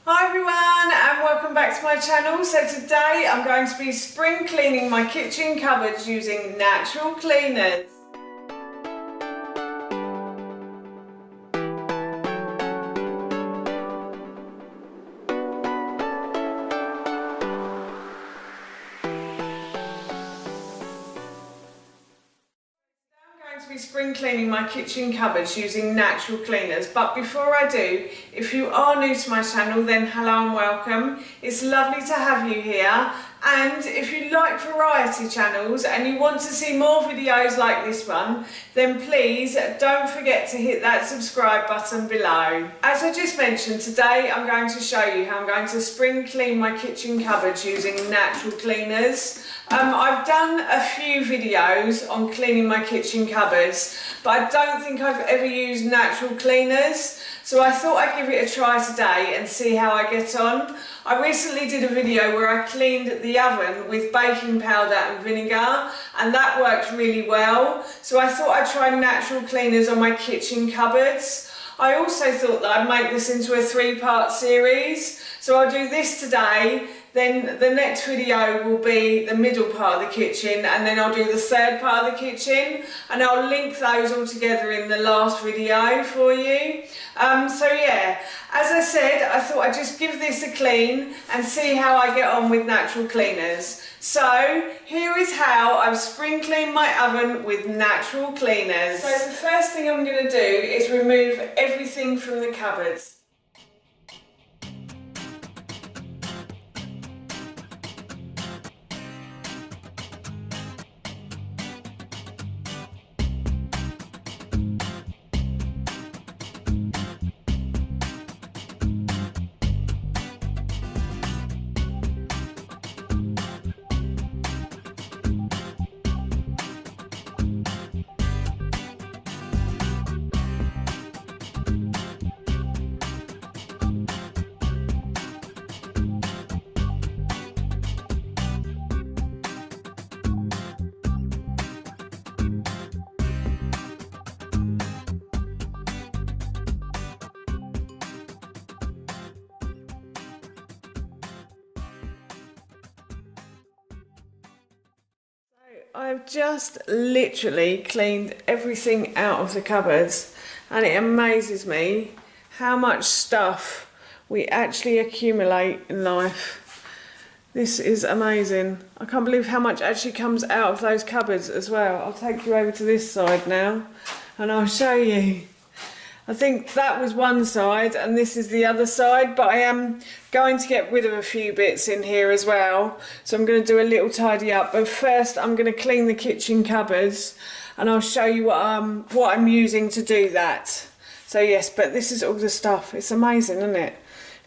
Hi everyone and welcome back to my channel. So today I'm going to be spring cleaning my kitchen cupboards using natural cleaners. To be spring cleaning my kitchen cupboards using natural cleaners, but before I do, if you are new to my channel, then hello and welcome. It's lovely to have you here, and if you like variety channels and you want to see more videos like this one, then please don't forget to hit that subscribe button below. As I just mentioned, today I'm going to show you how I'm going to spring clean my kitchen cupboards using natural cleaners. I've done a few videos on cleaning my kitchen cupboards, but I don't think I've ever used natural cleaners, so I thought I'd give it a try today and see how I get on. I recently did a video where I cleaned the oven with baking powder and vinegar, and that worked really well, so I thought I'd try natural cleaners on my kitchen cupboards. I also thought that I'd make this into a 3-part series, so I'll do this today, then the next video will be the middle part of the kitchen, and then I'll do the 3rd part of the kitchen, and I'll link those all together in the last video for you. So yeah, as I said, I thought I'd just give this a clean and see how I get on with natural cleaners. So here is how I've spring cleaned my oven with natural cleaners. So the first thing I'm going to do is remove everything from the cupboards. I've just literally cleaned everything out of the cupboards, and it amazes me how much stuff we actually accumulate in life. This is amazing. I can't believe how much actually comes out of those cupboards as well. I'll take you over to this side now and I'll show you. I think that was one side and this is the other side, but I am going to get rid of a few bits in here as well, so I'm going to do a little tidy up. But first I'm going to clean the kitchen cupboards and I'll show you what I'm using to do that. So yes, but this is all the stuff. It's amazing, isn't it?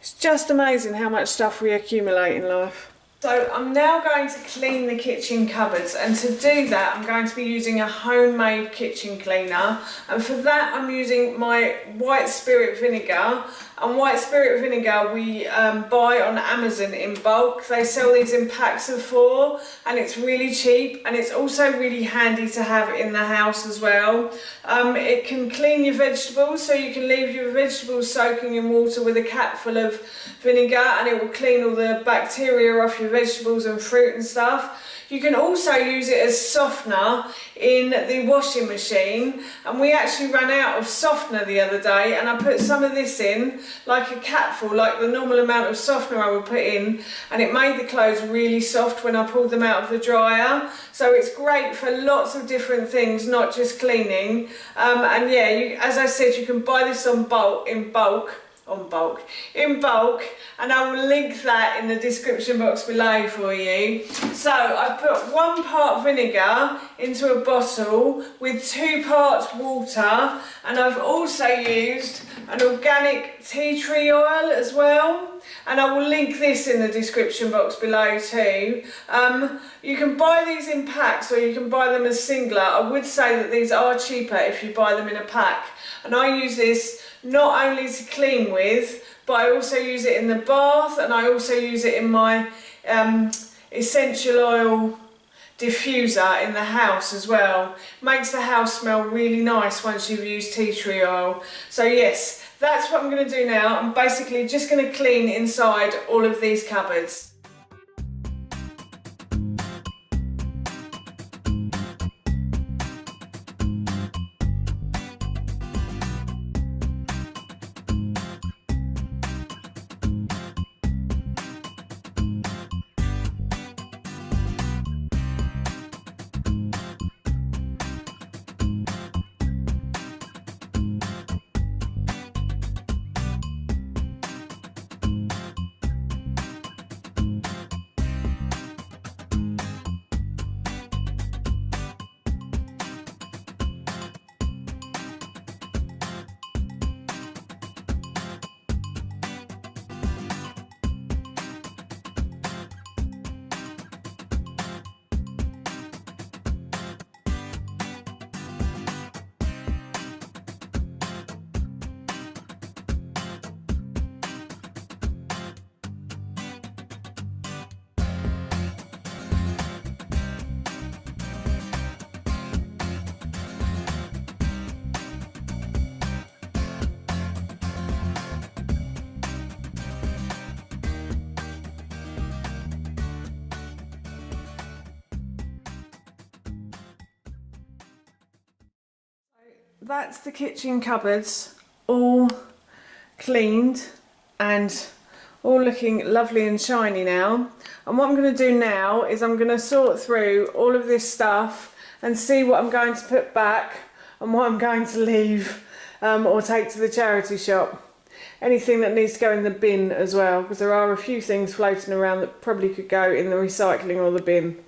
It's just amazing how much stuff we accumulate in life. So I'm now going to clean the kitchen cupboards, and to do that I'm going to be using a homemade kitchen cleaner, and for that I'm using my white spirit vinegar. And white spirit vinegar we buy on Amazon in bulk. They sell these in packs of 4 and it's really cheap, and it's also really handy to have in the house as well. It can clean your vegetables, so you can leave your vegetables soaking in water with a cap full of vinegar and it will clean all the bacteria off your vegetables and fruit and stuff. You can also use it as softener in the washing machine, and we actually ran out of softener the other day, and I put some of this in, like a capful, like the normal amount of softener I would put in, and it made the clothes really soft when I pulled them out of the dryer. So it's great for lots of different things, not just cleaning. And yeah, as I said, you can buy this in bulk, and I will link that in the description box below for you. So I've put 1 part vinegar into a bottle with 2 parts water, and I've also used an organic tea tree oil as well, and I will link this in the description box below too. You can buy these in packs or you can buy them as singular. I would say that these are cheaper if you buy them in a pack, and I use this not only to clean with, but I also use it in the bath, and I also use it in my essential oil diffuser in the house as well. Makes the house smell really nice once you've used tea tree oil. So yes, That's what I'm going to do now. I'm basically just going to clean inside all of these cupboards. That's the kitchen cupboards all cleaned and all looking lovely and shiny now. And what I'm going to do now is I'm going to sort through all of this stuff and see what I'm going to put back and what I'm going to leave or take to the charity shop. Anything that needs to go in the bin as well, because there are a few things floating around that probably could go in the recycling or the bin.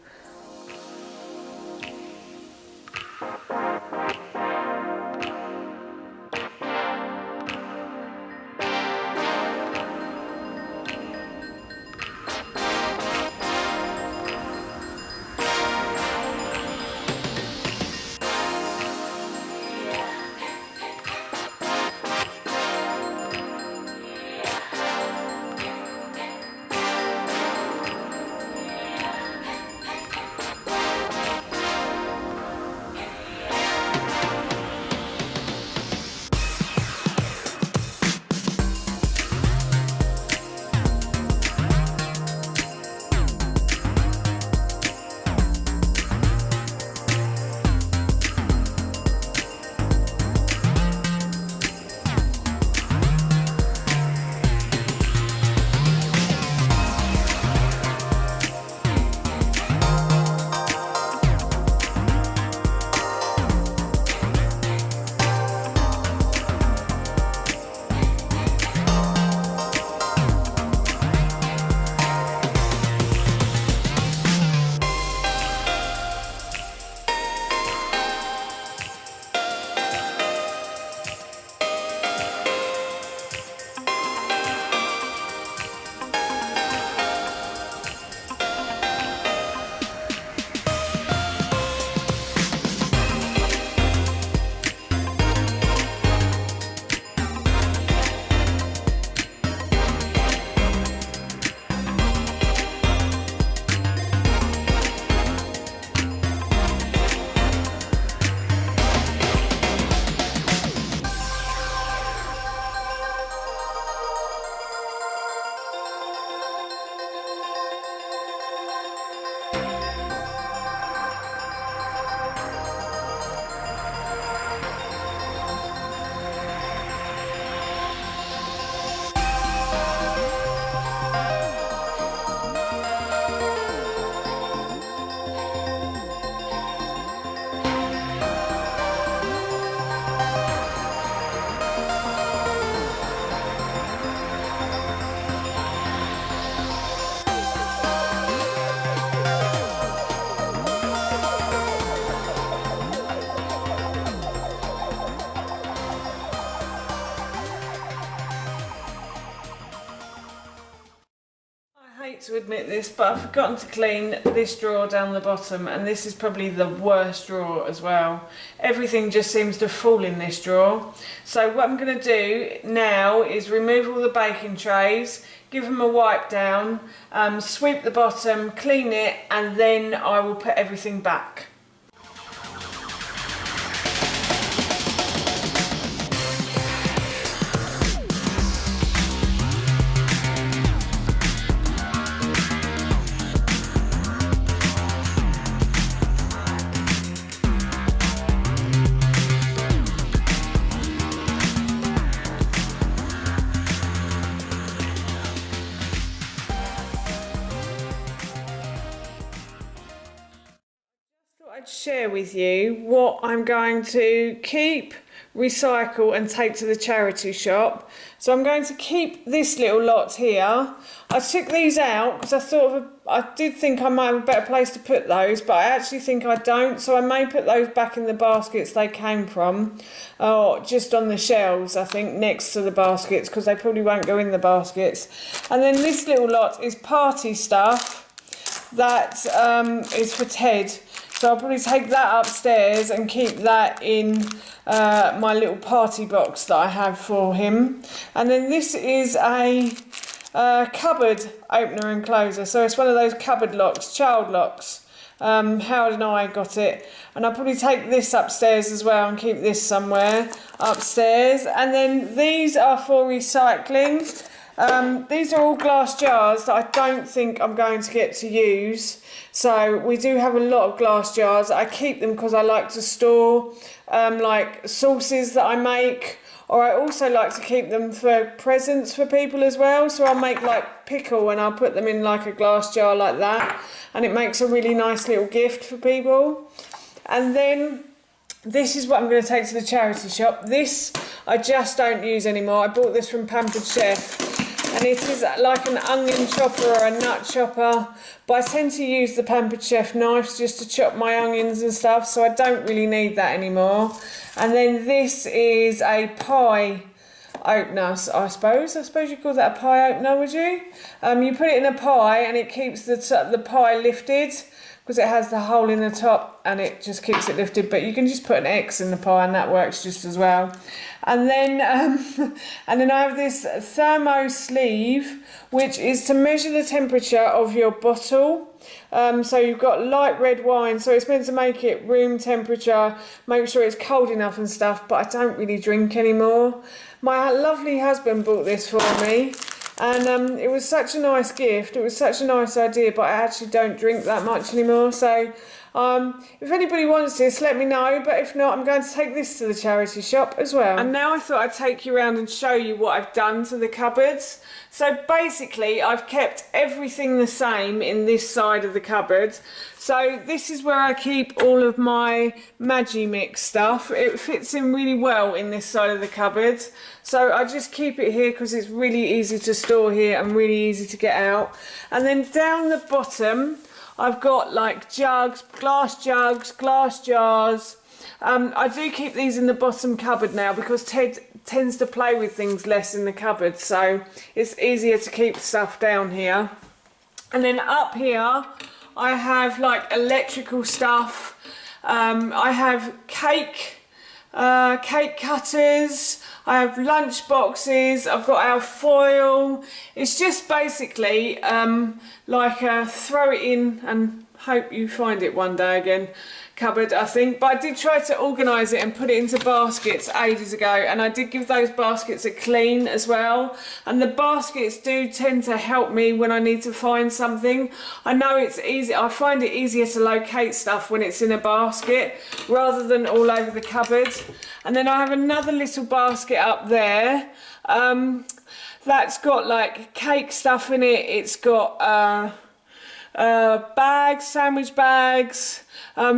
To admit this, but I've forgotten to clean this drawer down the bottom, and this is probably the worst drawer as well. Everything just seems to fall in this drawer. So what I'm going to do now is remove all the baking trays, give them a wipe down, sweep the bottom, clean it, and then I will put everything back. share with you what I'm going to keep, recycle and take to the charity shop. So I'm going to keep this little lot here. I took these out because I did think I might have a better place to put those, but I actually think I don't, so I may put those back in the baskets they came from, or just on the shelves, I think, next to the baskets, because they probably won't go in the baskets. And then this little lot is party stuff that is for Ted. So I'll probably take that upstairs and keep that in my little party box that I have for him. And then this is a cupboard opener and closer. So it's one of those cupboard locks, child locks. Howard and I got it. And I'll probably take this upstairs as well and keep this somewhere upstairs. And then these are for recycling. These are all glass jars that I don't think I'm going to get to use. So we do have a lot of glass jars. I keep them because I like to store like sauces that I make, or I also like to keep them for presents for people as well. So I'll make like pickle and I'll put them in like a glass jar like that, and it makes a really nice little gift for people. And then this is what I'm going to take to the charity shop. This I just don't use anymore. I bought this from Pampered Chef. And it is like an onion chopper or a nut chopper, but I tend to use the Pampered Chef knives just to chop my onions and stuff, so I don't really need that anymore. And then this is a pie opener, I suppose you call that a pie opener, would you? You put it in a pie and it keeps the pie lifted, because it has the hole in the top and it just keeps it lifted, but you can just put an X in the pie and that works just as well. And then I have this thermo sleeve, which is to measure the temperature of your bottle. So you've got light red wine, so it's meant to make it room temperature, make sure it's cold enough and stuff, but I don't really drink anymore. My lovely husband bought this for me. And it was such a nice gift, it was such a nice idea, but I actually don't drink that much anymore. So if anybody wants this, let me know, but if not, I'm going to take this to the charity shop as well. And now I thought I'd take you around and show you what I've done to the cupboards. So basically, I've kept everything the same in this side of the cupboard. So this is where I keep all of my Magimix stuff. It fits in really well in this side of the cupboard. So I just keep it here because it's really easy to store here and really easy to get out. And then down the bottom, I've got like jugs, glass jars. I do keep these in the bottom cupboard now because Ted tends to play with things less in the cupboard, so it's easier to keep stuff down here. And then up here I have like electrical stuff. I have cake cutters, I have lunch boxes, I've got our foil. It's just basically like a throw it in and hope you find it one day again cupboard, I think. But I did try to organise it and put it into baskets ages ago, and I did give those baskets a clean as well. And the baskets do tend to help me when I need to find something. I know it's easy, I find it easier to locate stuff when it's in a basket rather than all over the cupboard. And then I have another little basket up there that's got like cake stuff in it. It's got bags, sandwich bags,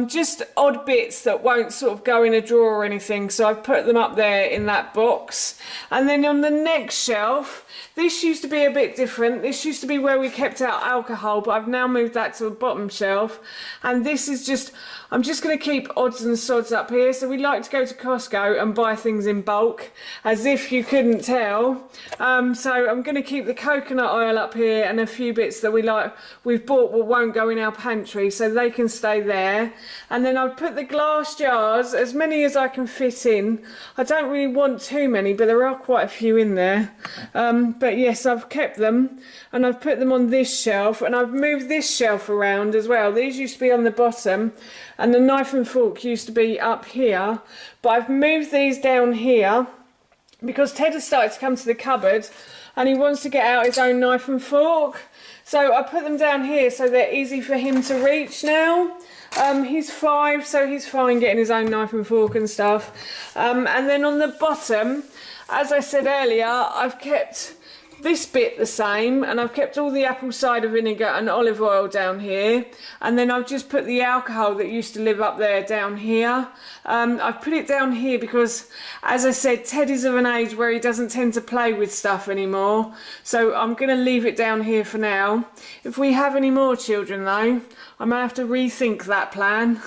just odd bits that won't sort of go in a drawer or anything, so I've put them up there in that box. And then on the next shelf, this used to be a bit different. This used to be where we kept our alcohol, but I've now moved that to the bottom shelf. And this is just, I'm just going to keep odds and sods up here. So we like to go to Costco and buy things in bulk, as if you couldn't tell. So I'm going to keep the coconut oil up here and a few bits that we've bought but won't go in our pantry, so they can stay there. And then I've put the glass jars, as many as I can fit in. I don't really want too many, but there are quite a few in there. But yes, I've kept them and I've put them on this shelf, and I've moved this shelf around as well. These used to be on the bottom and the knife and fork used to be up here, but I've moved these down here because Ted has started to come to the cupboard and he wants to get out his own knife and fork. So I put them down here so they're easy for him to reach now. He's 5, so he's fine getting his own knife and fork and stuff. And then on the bottom, as I said earlier, I've kept this bit the same, and I've kept all the apple cider vinegar and olive oil down here, and then I've just put the alcohol that used to live up there down here. I've put it down here because, as I said, Teddy's of an age where he doesn't tend to play with stuff anymore, so I'm going to leave it down here for now. If we have any more children though, I might have to rethink that plan,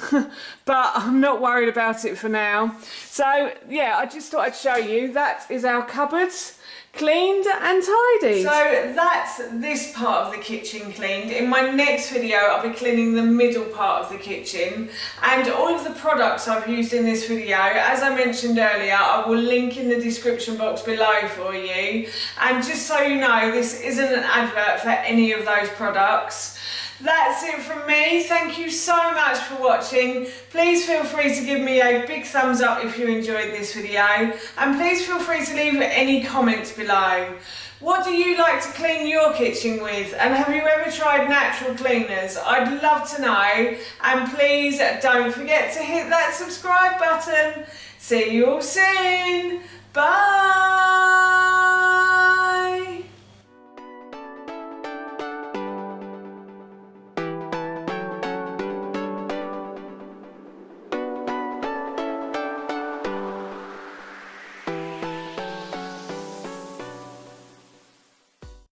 but I'm not worried about it for now. So yeah, I just thought I'd show you. That is our cupboards cleaned and tidied. So that's this part of the kitchen cleaned. In my next video I'll be cleaning the middle part of the kitchen, and all of the products I've used in this video, as I mentioned earlier, I will link in the description box below for you. And just so you know, this isn't an advert for any of those products. That's it from me. Thank you so much for watching. Please feel free to give me a big thumbs up if you enjoyed this video, and please feel free to leave any comments below. What do you like to clean your kitchen with, and have you ever tried natural cleaners? I'd love to know, and please don't forget to hit that subscribe button. See you all soon. Bye.